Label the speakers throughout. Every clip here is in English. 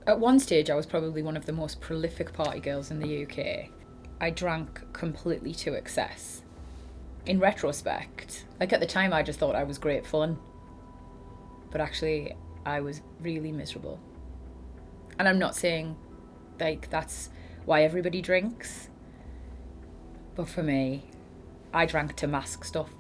Speaker 1: At one stage, I was probably one of the most prolific party girls in the UK. I drank completely to excess. In retrospect, like at the time, I just thought I was great fun. But actually, I was really miserable. And I'm not saying like that's why everybody drinks. But for me, I drank to mask stuff.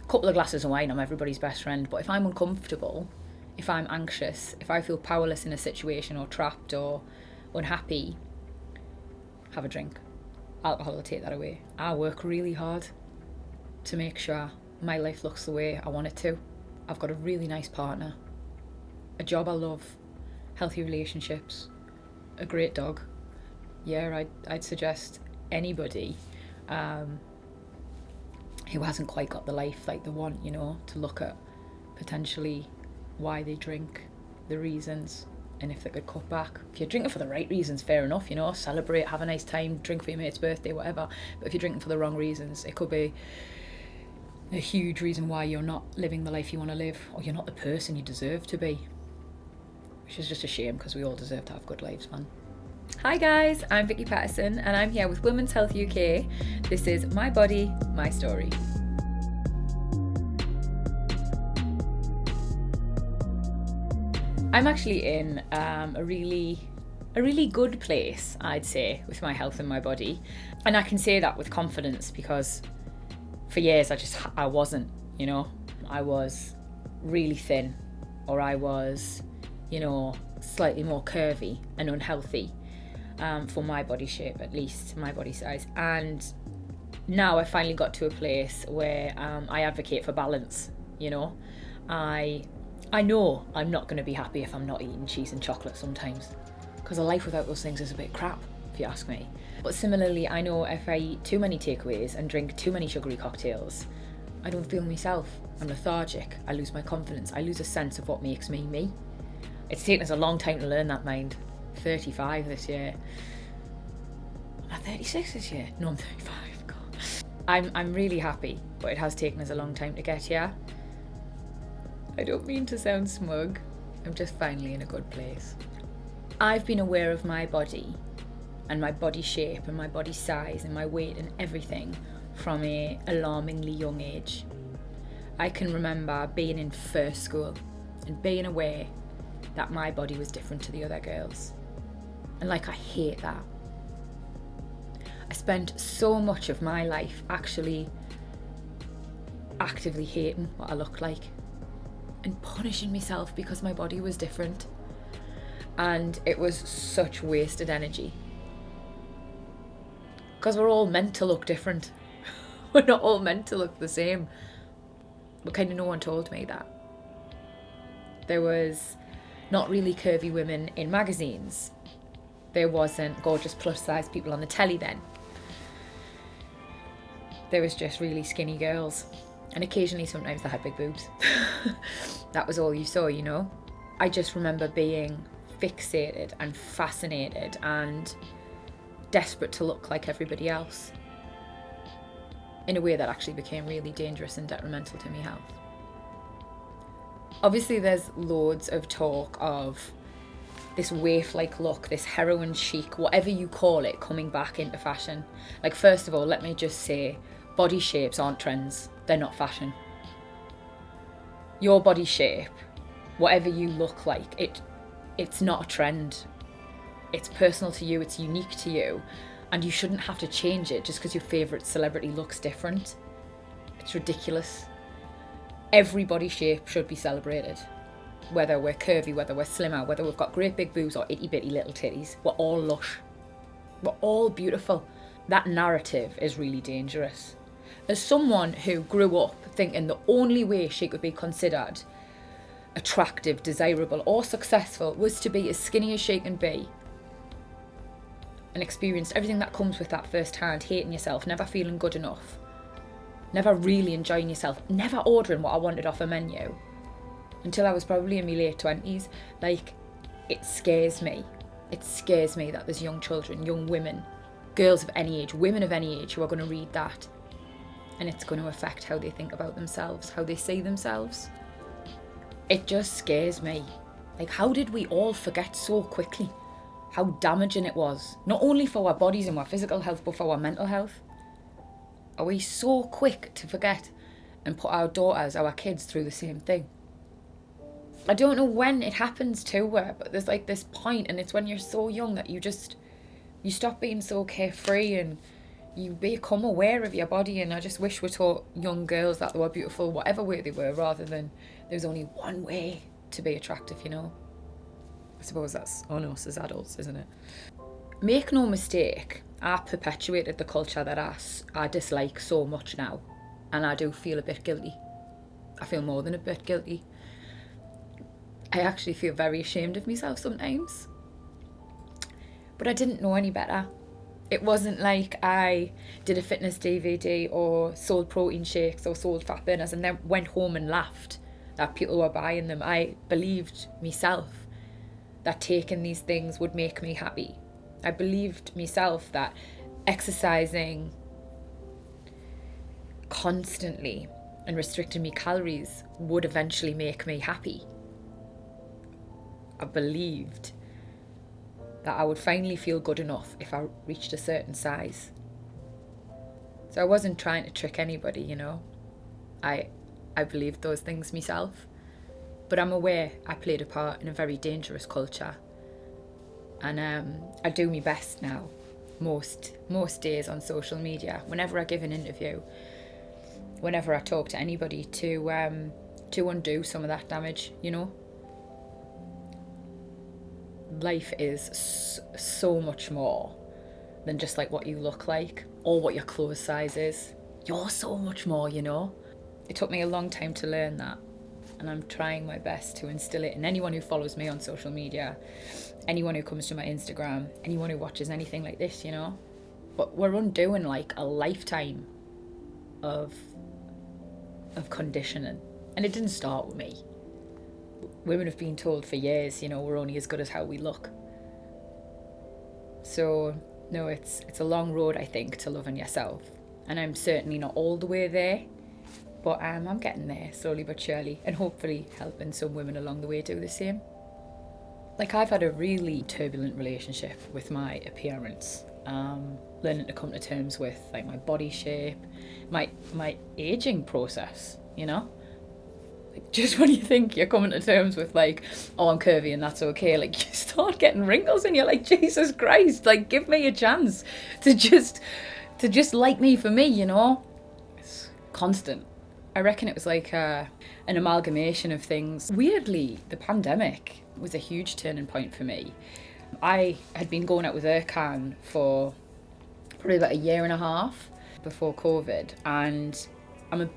Speaker 1: A couple of glasses of wine, I'm everybody's best friend. But if I'm uncomfortable, if I'm anxious, if I feel powerless in a situation or trapped or unhappy, have a drink. Alcohol will take that away. I work really hard to make sure my life looks the way I want it to. I've got a really nice partner, a job I love, healthy relationships, a great dog. Yeah, I'd suggest anybody who hasn't quite got the life like they want, to look at potentially why they drink, the reasons, and if they could cut back. If you're drinking for the right reasons, fair enough, celebrate, have a nice time, drink for your mate's birthday, whatever. But if you're drinking for the wrong reasons, it could be a huge reason why you're not living the life you want to live, or you're not the person you deserve to be. Which is just a shame, because we all deserve to have good lives, man. Hi guys, I'm Vicky Pattison and I'm here with Women's Health UK. This is My Body, My Story. I'm actually in a really good place, I'd say, with my health and my body. And I can say that with confidence because for years I wasn't, I was really thin, or I was, slightly more curvy and unhealthy for my body shape, at least my body size. And now I finally got to a place where I advocate for balance, I know I'm not going to be happy if I'm not eating cheese and chocolate sometimes, because a life without those things is a bit crap, if you ask me. But similarly, I know if I eat too many takeaways and drink too many sugary cocktails, I don't feel myself. I'm lethargic. I lose my confidence. I lose a sense of what makes me me. It's taken us a long time to learn that, mind. 35 this year. Am I 36 this year? No, I'm 35. God. I'm really happy, but it has taken us a long time to get here. I don't mean to sound smug. I'm just finally in a good place. I've been aware of my body and my body shape and my body size and my weight and everything from an alarmingly young age. I can remember being in first school and being aware that my body was different to the other girls. And I hate that. I spent so much of my life actually actively hating what I looked like and punishing myself because my body was different. And it was such wasted energy. Because we're all meant to look different. We're not all meant to look the same. But kind of no one told me that. There was not really curvy women in magazines. There wasn't gorgeous plus size people on the telly then. There was just really skinny girls. And occasionally, sometimes they had big boobs. That was all you saw, I just remember being fixated and fascinated and desperate to look like everybody else in a way that actually became really dangerous and detrimental to my health. Obviously, there's loads of talk of this waif-like look, this heroin chic, whatever you call it, coming back into fashion. First of all, let me just say, body shapes aren't trends. They're not fashion. Your body shape, whatever you look like, it's not a trend. It's personal to you, it's unique to you, and you shouldn't have to change it just because your favourite celebrity looks different. It's ridiculous. Every body shape should be celebrated. Whether we're curvy, whether we're slimmer, whether we've got great big boobs or itty bitty little titties, we're all lush. We're all beautiful. That narrative is really dangerous. As someone who grew up thinking the only way she could be considered attractive, desirable or successful was to be as skinny as she can be, and experienced everything that comes with that firsthand, hating yourself, never feeling good enough, never really enjoying yourself, never ordering what I wanted off a menu, until I was probably in my late 20s, it scares me. It scares me that there's young children, young women, girls of any age, women of any age who are going to read that. And it's going to affect how they think about themselves, how they see themselves. It just scares me. Like, how did we all forget so quickly how damaging it was? Not only for our bodies and our physical health, but for our mental health. Are we so quick to forget and put our daughters, our kids through the same thing? I don't know when it happens to her, but there's like this point, and it's when you're so young that you stop being so carefree and you become aware of your body. And I just wish we taught young girls that they were beautiful whatever way they were, rather than there's only one way to be attractive, you know. I suppose that's on us as adults, isn't it? Make no mistake, I perpetuated the culture that I dislike so much now, and I do feel a bit guilty. I feel more than a bit guilty. I actually feel very ashamed of myself sometimes. But I didn't know any better. It wasn't like I did a fitness DVD or sold protein shakes or sold fat burners and then went home and laughed that people were buying them. I believed myself that taking these things would make me happy. I believed myself that exercising constantly and restricting my calories would eventually make me happy. I believed that I would finally feel good enough if I reached a certain size. So I wasn't trying to trick anybody, you know. I believed those things myself. But I'm aware I played a part in a very dangerous culture. And I do my best now, most days on social media, whenever I give an interview, whenever I talk to anybody, to undo some of that damage, you know. Life is so much more than just like what you look like or what your clothes size is. You're so much more, you know. It took me a long time to learn that, and I'm trying my best to instill it in anyone who follows me on social media, anyone who comes to my Instagram, anyone who watches anything like this, you know. But we're undoing like a lifetime of conditioning, and it didn't start with me. Women have been told for years, you know, we're only as good as how we look. So, no, it's a long road, I think, to loving yourself. And I'm certainly not all the way there, but I'm getting there, slowly but surely, and hopefully helping some women along the way do the same. Like, I've had a really turbulent relationship with my appearance. Learning to come to terms with, like, my body shape, my aging process, you know? Just when you think you're coming to terms with like, oh, I'm curvy and that's okay, like you start getting wrinkles and you're like, Jesus Christ, like give me a chance to just like me for me, you know. It's constant. I reckon it was like an amalgamation of things. Weirdly, the pandemic was a huge turning point for me. I had been going out with Erkan for probably about a year and a half before COVID, and I'm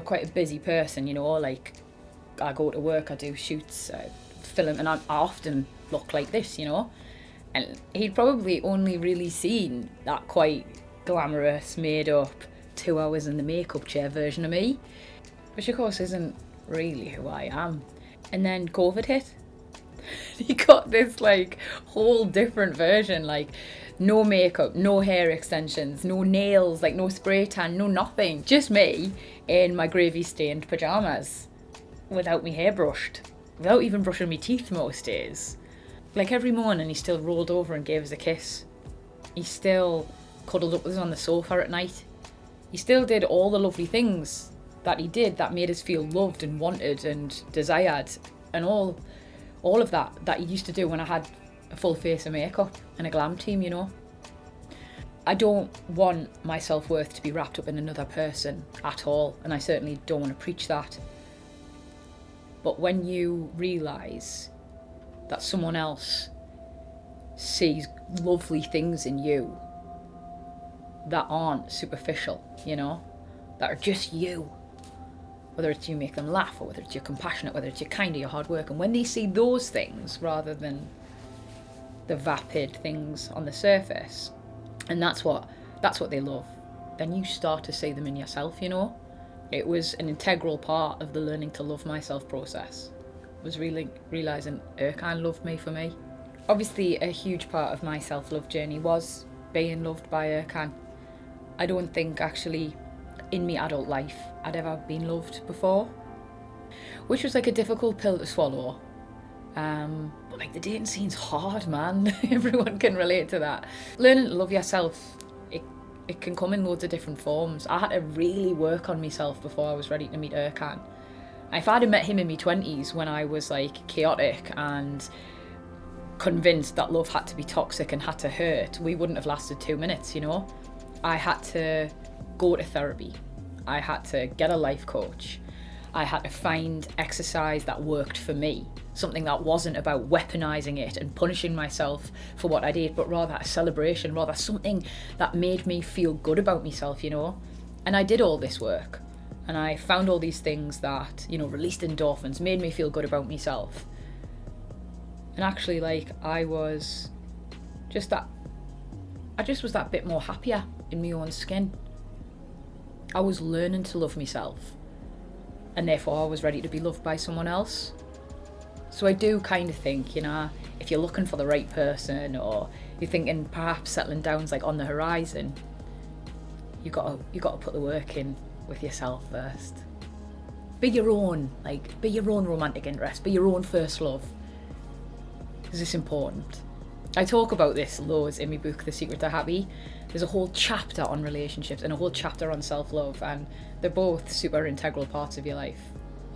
Speaker 1: quite a busy person, you know, like I go to work, I do shoots, film, and I often look like this, you know. And he'd probably only really seen that quite glamorous, made up, 2 hours in the makeup chair version of me, which of course isn't really who I am. And then COVID hit. He got this like whole different version, like no makeup, no hair extensions, no nails, like no spray tan, no nothing. Just me in my gravy stained pyjamas without my hair brushed, without even brushing my teeth most days. Like every morning he still rolled over and gave us a kiss. He still cuddled up with us on the sofa at night. He still did all the lovely things that he did that made us feel loved and wanted and desired, and all of that he used to do when I had a full face of makeup and a glam team, you know. I don't want my self-worth to be wrapped up in another person at all, and I certainly don't want to preach that. But when you realise that someone else sees lovely things in you that aren't superficial, you know, that are just you, whether it's you make them laugh, or whether it's you're compassionate, whether it's you're kind, or you're hard work, and when they see those things rather than the vapid things on the surface, and that's what they love, then you start to see them in yourself, you know. It was an integral part of the learning to love myself process, was really realising Erkan loved me for me. Obviously a huge part of my self-love journey was being loved by Erkan. I don't think actually in my adult life I'd ever been loved before, which was like a difficult pill to swallow. But like the dating scene's hard, man. Everyone can relate to that. Learning to love yourself, it can come in loads of different forms. I had to really work on myself before I was ready to meet Erkan. If I'd have met him in my 20s when I was like chaotic and convinced that love had to be toxic and had to hurt, we wouldn't have lasted 2 minutes, you know? I had to go to therapy. I had to get a life coach. I had to find exercise that worked for me. Something that wasn't about weaponizing it and punishing myself for what I did, but rather a celebration, rather something that made me feel good about myself, you know? And I did all this work. And I found all these things that, you know, released endorphins, made me feel good about myself. And actually, like, I was just that bit more happier in my own skin. I was learning to love myself. And therefore I was ready to be loved by someone else. So I do kind of think, you know, if you're looking for the right person or you're thinking perhaps settling down's like on the horizon, you got to put the work in with yourself first. Be your own romantic interest, be your own first love. Is this important? I talk about this loads in my book, The Secret to Happy. There's a whole chapter on relationships and a whole chapter on self-love, and they're both super integral parts of your life.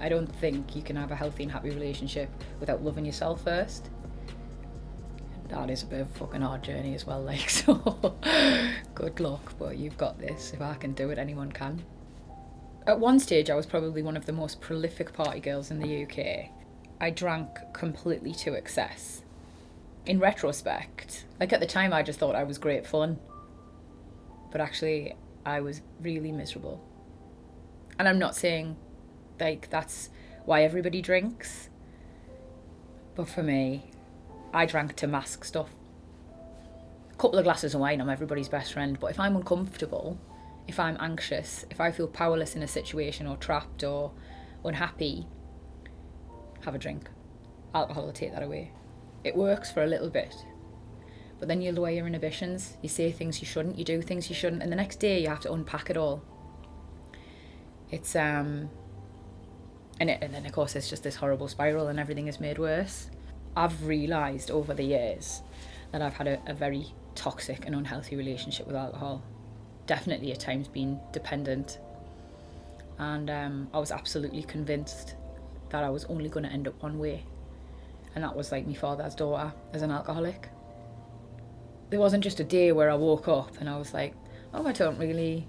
Speaker 1: I don't think you can have a healthy and happy relationship without loving yourself first. That is a bit of a fucking hard journey as well, like, so good luck, but you've got this. If I can do it, anyone can. At one stage, I was probably one of the most prolific party girls in the UK. I drank completely to excess. In retrospect, like at the time, I just thought I was great fun. But actually, I was really miserable. And I'm not saying, like, that's why everybody drinks. But for me, I drank to mask stuff. A couple of glasses of wine, I'm everybody's best friend. But if I'm uncomfortable, if I'm anxious, if I feel powerless in a situation or trapped or unhappy, have a drink. Alcohol will take that away. It works for a little bit. But then you lower your inhibitions. You say things you shouldn't, you do things you shouldn't, and the next day you have to unpack it all. It's and then of course it's just this horrible spiral and everything is made worse. I've realised over the years that I've had a very toxic and unhealthy relationship with alcohol. Definitely at times been dependent. And I was absolutely convinced that I was only going to end up one way. And that was like my father's daughter as an alcoholic. There wasn't just a day where I woke up and I was like, oh, I don't really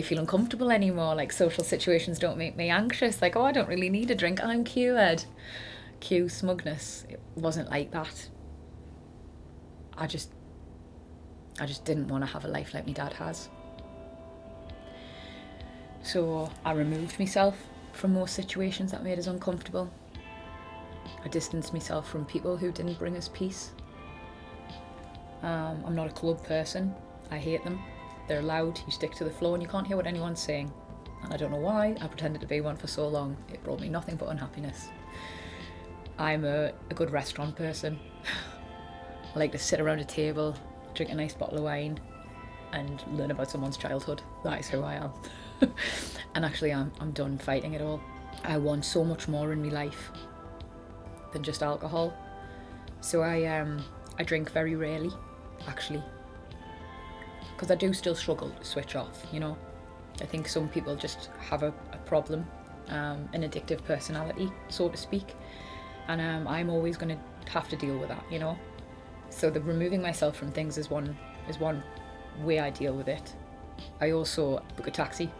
Speaker 1: feel uncomfortable anymore. Like, social situations don't make me anxious. Like, oh, I don't really need a drink. I'm cured. Cue smugness. It wasn't like that. I just didn't want to have a life like my dad has. So I removed myself from most situations that made us uncomfortable. I distanced myself from people who didn't bring us peace. I'm not a club person. I hate them. They're loud, you stick to the flow and you can't hear what anyone's saying. And I don't know why, I pretended to be one for so long. It brought me nothing but unhappiness. I'm a good restaurant person. I like to sit around a table, drink a nice bottle of wine and learn about someone's childhood. That is who I am. And actually I'm done fighting it all. I want so much more in my life than just alcohol. So I drink very rarely, actually. Because I do still struggle to switch off, you know. I think some people just have a problem, an addictive personality, so to speak. And I'm always going to have to deal with that, you know. So the removing myself from things is one way I deal with it. I also book a taxi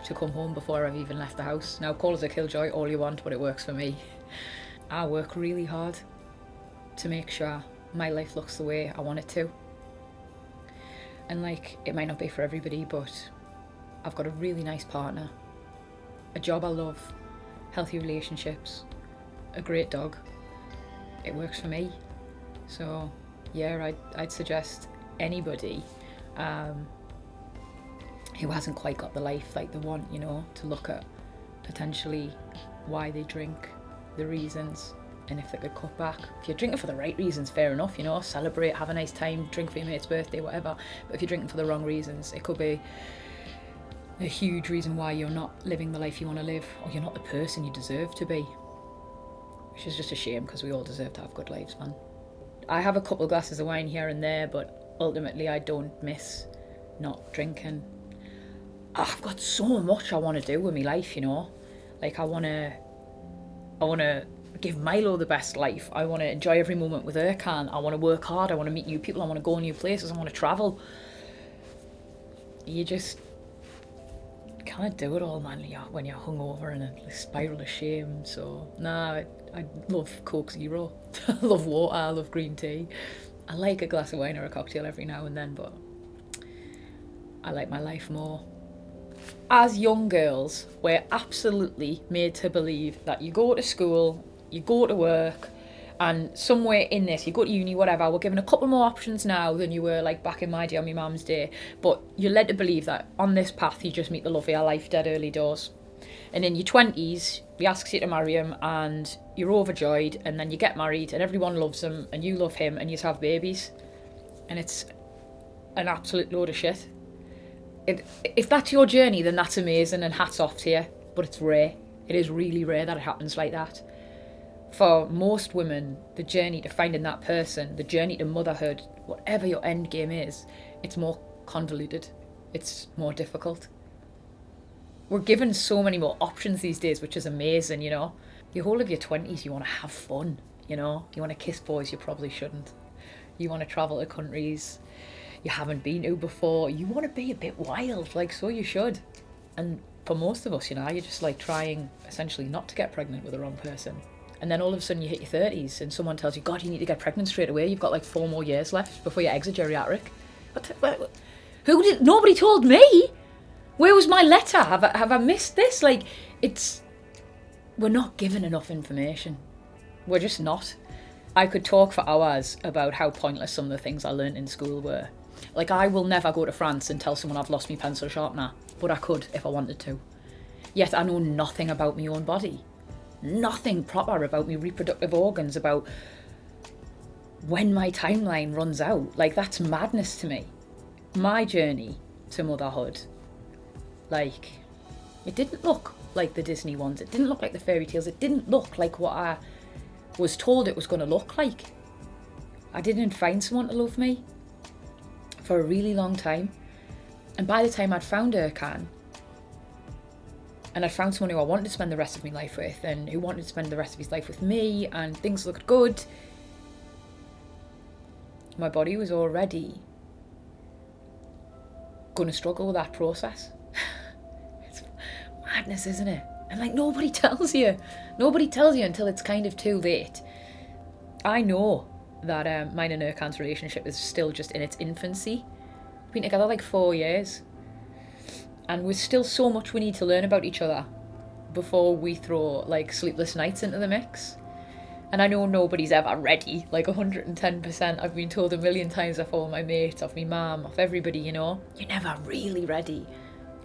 Speaker 1: to come home before I've even left the house. Now, call it a killjoy all you want, but it works for me. I work really hard to make sure my life looks the way I want it to. And like, it might not be for everybody, but I've got a really nice partner, a job I love, healthy relationships, a great dog. It works for me. So yeah, I'd suggest anybody who hasn't quite got the life like they want, you know, to look at potentially why they drink, the reasons, and if they could cut back. If you're drinking for the right reasons, fair enough, you know, celebrate, have a nice time, drink for your mate's birthday, whatever. But if you're drinking for the wrong reasons, it could be a huge reason why you're not living the life you want to live, or you're not the person you deserve to be. which is just a shame because we all deserve to have good lives, man. I have a couple of glasses of wine here and there, but ultimately I don't miss not drinking. I've got so much I want to do with my life, you know. Like I want to give Milo the best life. I want to enjoy every moment with Erkan. I want to work hard. I want to meet new people. I want to go new places. I want to travel. You just can't do it all, man, when you're hungover and a spiral of shame. So, I love Coke Zero. I love water. I love green tea. I like a glass of wine or a cocktail every now and then, but I like my life more. As young girls, we're absolutely made to believe that you go to school, you go to work, and somewhere in this, you go to uni, whatever, we're given a couple more options now than you were like back in my day on my mum's day, but you're led to believe that on this path you just meet the love of your life dead early doors. And in your 20s, he asks you to marry him and you're overjoyed, and then you get married and everyone loves him and you love him and you have babies. And it's an absolute load of shit. If that's your journey, then that's amazing and hats off to you, but it's rare. It is really rare that it happens like that. For most women, the journey to finding that person, the journey to motherhood, whatever your end game is, it's more convoluted. It's more difficult. We're given so many more options these days, which is amazing, you know. The whole of your 20s, you want to have fun, you know. You want to kiss boys you probably shouldn't. You want to travel to countries you haven't been to before. You want to be a bit wild, like, so you should. And for most of us, you know, you're just like trying essentially not to get pregnant with the wrong person. And then all of a sudden you hit your 30s and someone tells you, God, you need to get pregnant straight away. You've got like 4 more years left before you exit geriatric. Nobody told me. Where was my letter? Have I missed this? Like, we're not given enough information. We're just not. I could talk for hours about how pointless some of the things I learned in school were. Like, I will never go to France and tell someone I've lost my pencil sharpener, but I could if I wanted to. Yet I know nothing about my own body. Nothing proper about my reproductive organs, about when my timeline runs out. Like, that's madness to me. My journey to motherhood, like, it didn't look like the Disney ones. It didn't look like the fairy tales. It didn't look like what I was told it was going to look like. I didn't find someone to love me for a really long time. And by the time I'd found Erkan, and I'd found someone who I wanted to spend the rest of my life with, and who wanted to spend the rest of his life with me, and things looked good, my body was already going to struggle with that process. It's madness, isn't it? And like, nobody tells you. Nobody tells you until it's kind of too late. I know that mine and Erkan's relationship is still just in its infancy. We've been together like 4 years. And there's still so much we need to learn about each other before we throw like sleepless nights into the mix. And I know nobody's ever ready, like 110%. I've been told a million times off all my mates, off my mum, off everybody, you know. You're never really ready.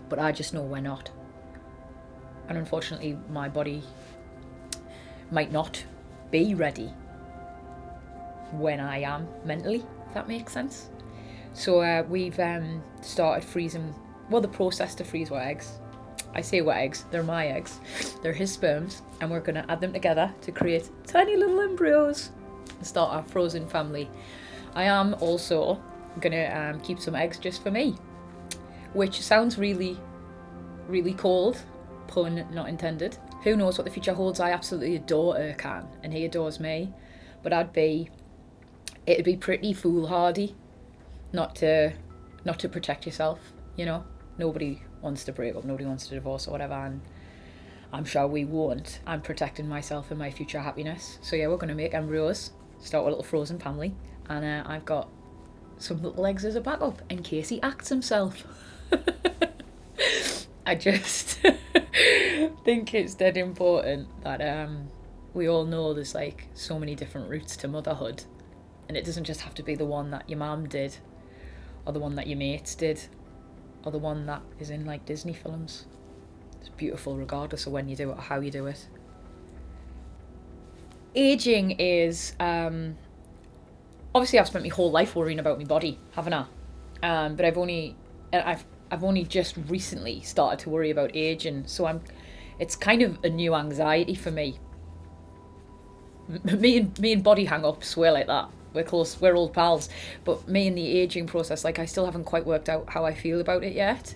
Speaker 1: But I just know we're not. And unfortunately, my body might not be ready when I am mentally, if that makes sense. So we've started freezing, the process to freeze wet eggs. I say wet eggs, they're my eggs. They're his sperms, and we're going to add them together to create tiny little embryos and start our frozen family. I am also going to keep some eggs just for me, which sounds really, really cold, pun not intended. Who knows what the future holds? I absolutely adore Erkan, and he adores me, but it'd be pretty foolhardy not to protect yourself, you know. Nobody wants to break up, nobody wants to divorce or whatever, and I'm sure we won't. I'm protecting myself and my future happiness. So yeah, we're going to make embryos, start a little frozen family, and I've got some little eggs as a backup in case he acts himself. I just think it's dead important that we all know there's like so many different routes to motherhood, and it doesn't just have to be the one that your mum did, or the one that your mates did, or the one that is in like Disney films. It's beautiful regardless of when you do it or how you do it. Aging is obviously I've spent my whole life worrying about my body, haven't I? But I've only just recently started to worry about aging, so it's kind of a new anxiety for me. Me and body hang-ups, we're like that. We're close, we're old pals. But me and the aging process, like I still haven't quite worked out how I feel about it yet.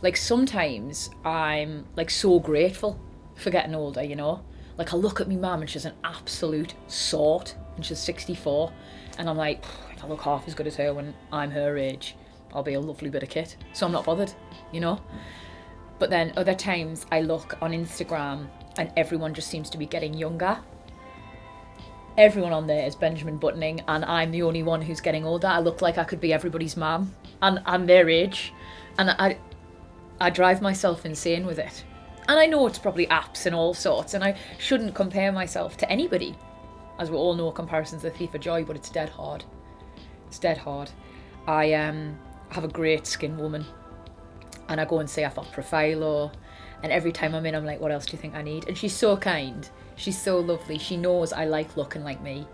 Speaker 1: Like sometimes I'm like so grateful for getting older, you know? Like I look at me mum and she's an absolute sort and she's 64 and I'm like, if I look half as good as her when I'm her age, I'll be a lovely bit of kit. So I'm not bothered, you know? But then other times I look on Instagram and everyone just seems to be getting younger. Everyone on there is Benjamin Buttoning and I'm the only one who's getting older. I look like I could be everybody's mum and I'm their age. And I drive myself insane with it. And I know it's probably apps and all sorts, and I shouldn't compare myself to anybody. As we all know, comparison's the thief of joy, but it's dead hard. It's dead hard. I have a great skin woman, and I go and say I've got Profilo, and every time I'm in, I'm like, what else do you think I need? And she's so kind. She's so lovely. She knows I like looking like me.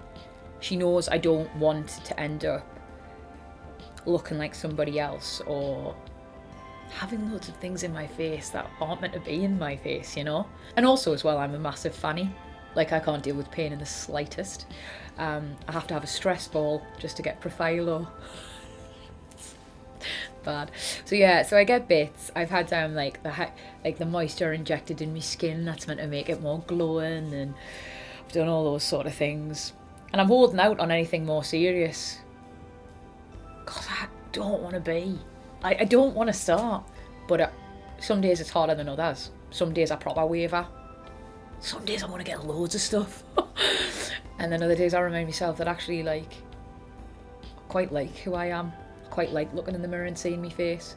Speaker 1: She knows I don't want to end up looking like somebody else, or having loads of things in my face that aren't meant to be in my face, you know? And also as well, I'm a massive fanny. Like I can't deal with pain in the slightest. I have to have a stress ball just to get Profilo. Bad. So yeah, so I get bits. I've had like the moisture injected in my skin that's meant to make it more glowing, and I've done all those sort of things. And I'm holding out on anything more serious. God, I don't want to be. I don't want to start, but some days it's harder than others. Some days I proper waver. Some days I want to get loads of stuff. And then other days I remind myself that actually, like, I quite like who I am. I quite like looking in the mirror and seeing my face.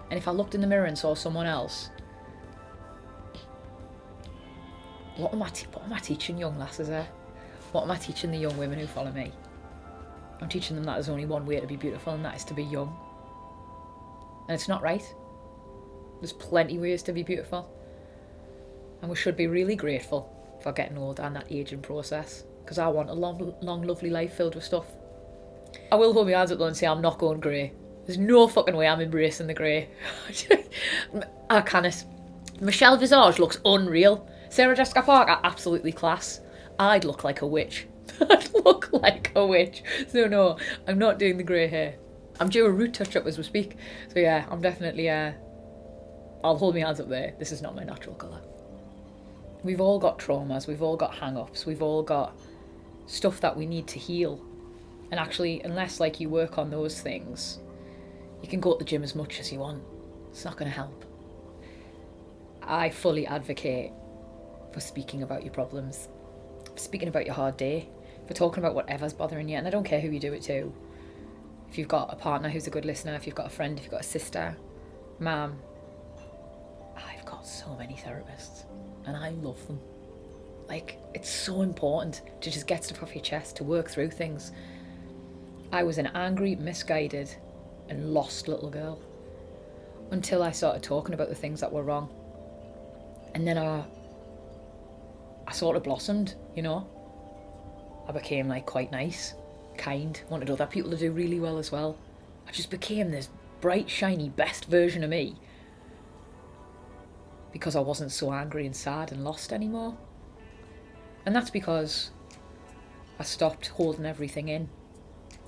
Speaker 1: And if I looked in the mirror and saw someone else, what am I teaching young lasses there? What am I teaching the young women who follow me? I'm teaching them that there's only one way to be beautiful, and that is to be young. And it's not right. There's plenty of ways to be beautiful. And we should be really grateful for getting older and that ageing process. Because I want a long, lovely life filled with stuff. I will hold my hands up though and say I'm not going grey. There's no fucking way I'm embracing the grey. I can't. Michelle Visage looks unreal. Sarah Jessica Parker, absolutely class. I'd look like a witch. I'd look like a witch. So no, I'm not doing the grey hair. I'm due a root touch-up as we speak. So yeah, I'm definitely, I'll hold my hands up there. This is not my natural colour. We've all got traumas, we've all got hang-ups, we've all got stuff that we need to heal. And actually, unless like you work on those things, you can go to the gym as much as you want. It's not going to help. I fully advocate for speaking about your problems, for speaking about your hard day, for talking about whatever's bothering you. And I don't care who you do it to. If you've got a partner who's a good listener, if you've got a friend, if you've got a sister, mum, I've got so many therapists and I love them. Like, it's so important to just get stuff off your chest, to work through things. I was an angry, misguided and lost little girl until I started talking about the things that were wrong. And then I sort of blossomed, you know. I became like quite nice, kind, wanted other people to do really well as well. I just became this bright, shiny, best version of me because I wasn't so angry and sad and lost anymore. And that's because I stopped holding everything in,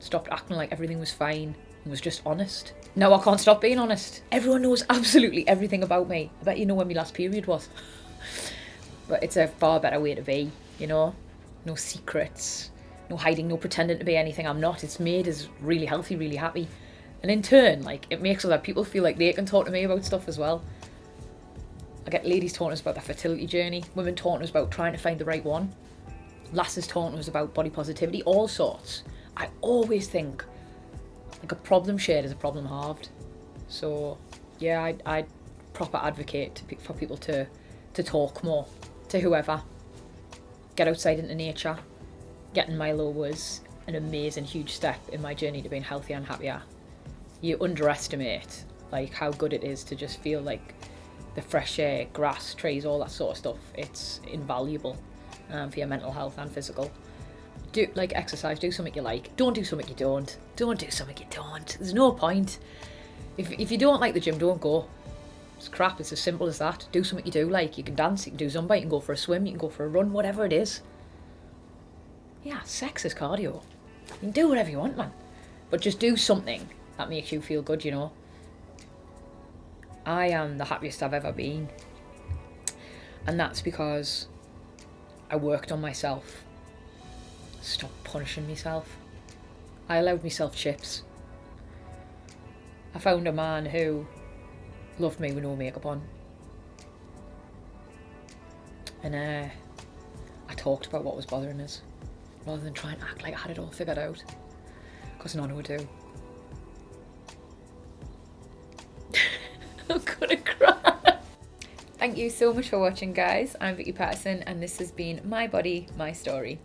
Speaker 1: stopped acting like everything was fine and was just honest. Now I can't stop being honest. Everyone knows absolutely everything about me. I bet you know when my last period was. But it's a far better way to be, you know? No secrets, no hiding, no pretending to be anything I'm not. It's made us really healthy, really happy. And in turn, like, it makes other people feel like they can talk to me about stuff as well. I get ladies talking to us about their fertility journey, women talking to us about trying to find the right one, lasses talking to us about body positivity, all sorts. I always think, like, a problem shared is a problem halved. So, yeah, I proper advocate for people to talk more to whoever. Get outside into nature. Getting Milo was an amazing, huge step in my journey to being healthier and happier. You underestimate, like, how good it is to just feel like the fresh air, grass, trees, all that sort of stuff. It's invaluable for your mental health and physical. Do, like, exercise, do something you like. Don't do something you don't. Don't do something you don't. There's no point. If you don't like the gym, don't go. It's crap, it's as simple as that. Do something you do like. You can dance, you can do Zumba, you can go for a swim, you can go for a run, whatever it is. Yeah, sex is cardio. You can do whatever you want, man. But just do something that makes you feel good, you know. I am the happiest I've ever been. And that's because I worked on myself. Stopped punishing myself. I allowed myself chips. I found a man who loved me with no makeup on. And I talked about what was bothering us, rather than try and act like I had it all figured out. Because none would do. I'm gonna cry. Thank you so much for watching, guys. I'm Vicky Pattison, and this has been My Body, My Story.